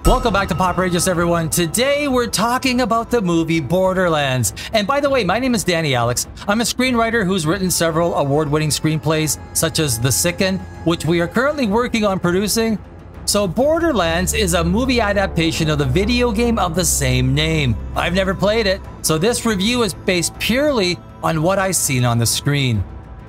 Welcome back to Poprageous, everyone. Today we're talking about the movie Borderlands. And by the way, my name is Danny Alex. I'm a screenwriter who's written several award-winning screenplays, such as The Sickened, which we are currently working on producing. So Borderlands is a movie adaptation of the video game of the same name. I've never played it, so this review is based purely on what I've seen on the screen.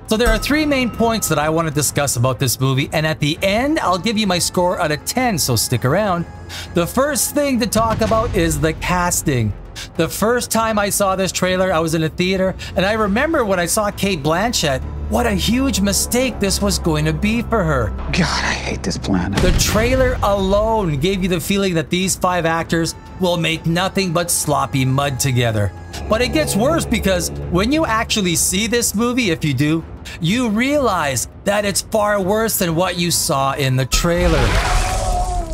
So there are three main points that I want to discuss about this movie, and at the end, I'll give you my score out of 10, so stick around. The first thing to talk about is the casting. The first time I saw this trailer, I was in a theater, and I remember when I saw Cate Blanchett, what a huge mistake this was going to be for her. God, I hate this planet. The trailer alone gave you the feeling that these 5 actors will make nothing but sloppy mud together. But it gets worse because when you actually see this movie, if you do, you realize that it's far worse than what you saw in the trailer.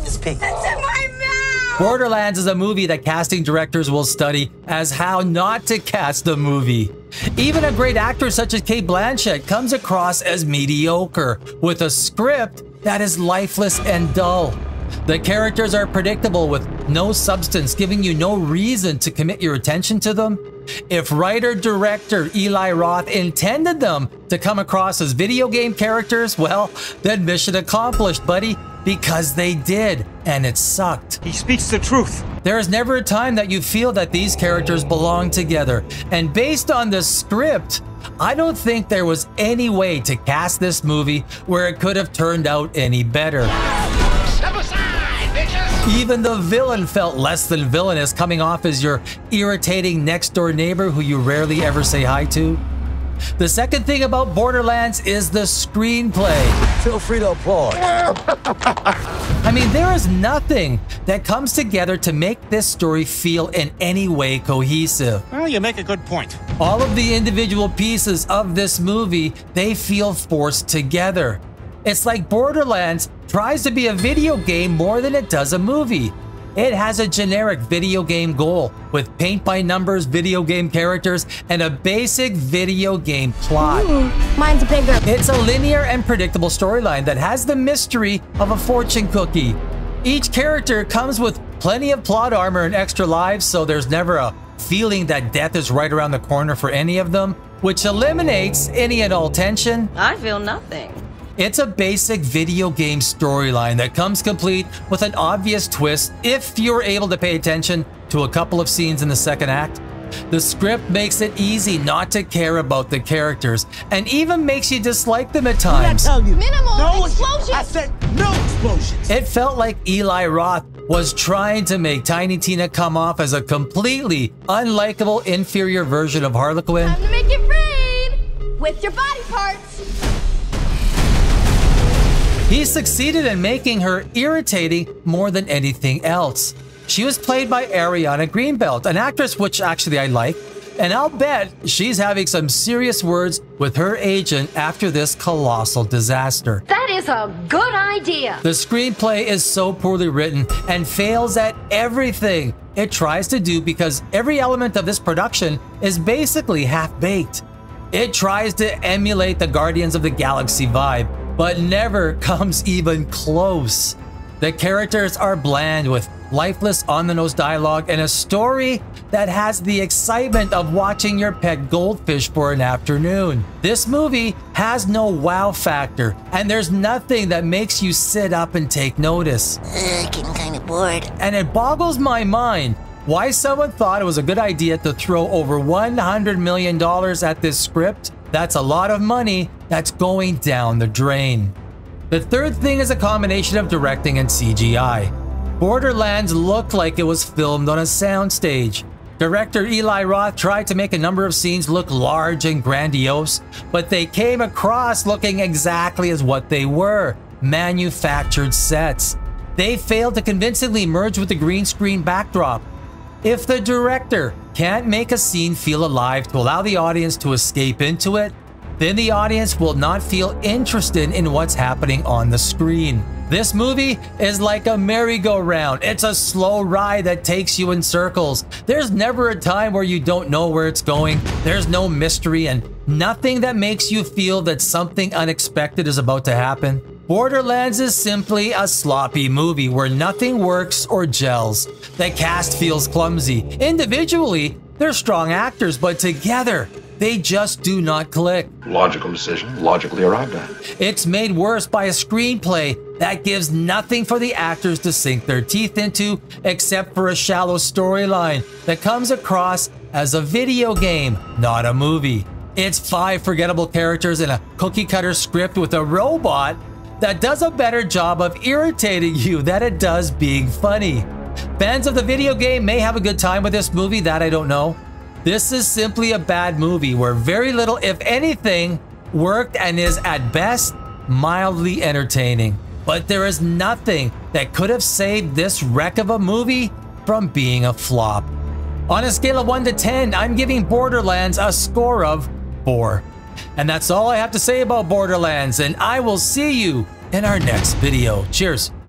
It's in my mouth! Borderlands is a movie that casting directors will study as how not to cast a movie. Even a great actor such as Cate Blanchett comes across as mediocre, with a script that is lifeless and dull. The characters are predictable with no substance, giving you no reason to commit your attention to them. If writer-director Eli Roth intended them to come across as video game characters, well, then mission accomplished, buddy, because they did, and it sucked. He speaks the truth. There is never a time that you feel that these characters belong together, and based on the script, I don't think there was any way to cast this movie where it could have turned out any better. Step aside, bitches! Even the villain felt less than villainous, coming off as your irritating next-door neighbor who you rarely ever say hi to. The second thing about Borderlands is the screenplay. Feel free to applaud. I mean, there is nothing that comes together to make this story feel in any way cohesive. Well, you make a good point. All of the individual pieces of this movie, they feel forced together. It's like Borderlands tries to be a video game more than it does a movie. It has a generic video game goal with paint-by-numbers video game characters and a basic video game plot. Mine's bigger. It's a linear and predictable storyline that has the mystery of a fortune cookie. Each character comes with plenty of plot armor and extra lives, so there's never a feeling that death is right around the corner for any of them, which eliminates any and all tension. I feel nothing. It's a basic video game storyline that comes complete with an obvious twist if you're able to pay attention to a couple of scenes in the second act. The script makes it easy not to care about the characters and even makes you dislike them at times. Minimal explosions! I said no explosions! It felt like Eli Roth was trying to make Tiny Tina come off as a completely unlikable, inferior version of Harlequin. Time to make it rain with your body parts. He succeeded in making her irritating more than anything else. She was played by Ariana Greenbelt, an actress which actually I like, and I'll bet she's having some serious words with her agent after this colossal disaster. That is a good idea. The screenplay is so poorly written and fails at everything it tries to do because every element of this production is basically half-baked. It tries to emulate the Guardians of the Galaxy vibe, but never comes even close. The characters are bland with lifeless on-the-nose dialogue and a story that has the excitement of watching your pet goldfish for an afternoon. This movie has no wow factor, and there's nothing that makes you sit up and take notice. Getting kind of bored. And it boggles my mind why someone thought it was a good idea to throw over $100 million at this script. That's a lot of money that's going down the drain. The third thing is a combination of directing and CGI. Borderlands looked like it was filmed on a soundstage. Director Eli Roth tried to make a number of scenes look large and grandiose, but they came across looking exactly as what they were, manufactured sets. They failed to convincingly merge with the green screen backdrop. If the director can't make a scene feel alive to allow the audience to escape into it, then the audience will not feel interested in what's happening on the screen. This movie is like a merry-go-round. It's a slow ride that takes you in circles. There's never a time where you don't know where it's going. There's no mystery and nothing that makes you feel that something unexpected is about to happen. Borderlands is simply a sloppy movie where nothing works or gels. The cast feels clumsy. Individually, they're strong actors, but together, they just do not click. Logical decision, logically arrived at. It's made worse by a screenplay that gives nothing for the actors to sink their teeth into except for a shallow storyline that comes across as a video game, not a movie. It's 5 forgettable characters in a cookie-cutter script with a robot that does a better job of irritating you than it does being funny. Fans of the video game may have a good time with this movie, that I don't know. This is simply a bad movie where very little, if anything, worked and is at best mildly entertaining. But there is nothing that could have saved this wreck of a movie from being a flop. On a scale of 1 to 10, I'm giving Borderlands a score of 4. And that's all I have to say about Borderlands, and I will see you in our next video. Cheers.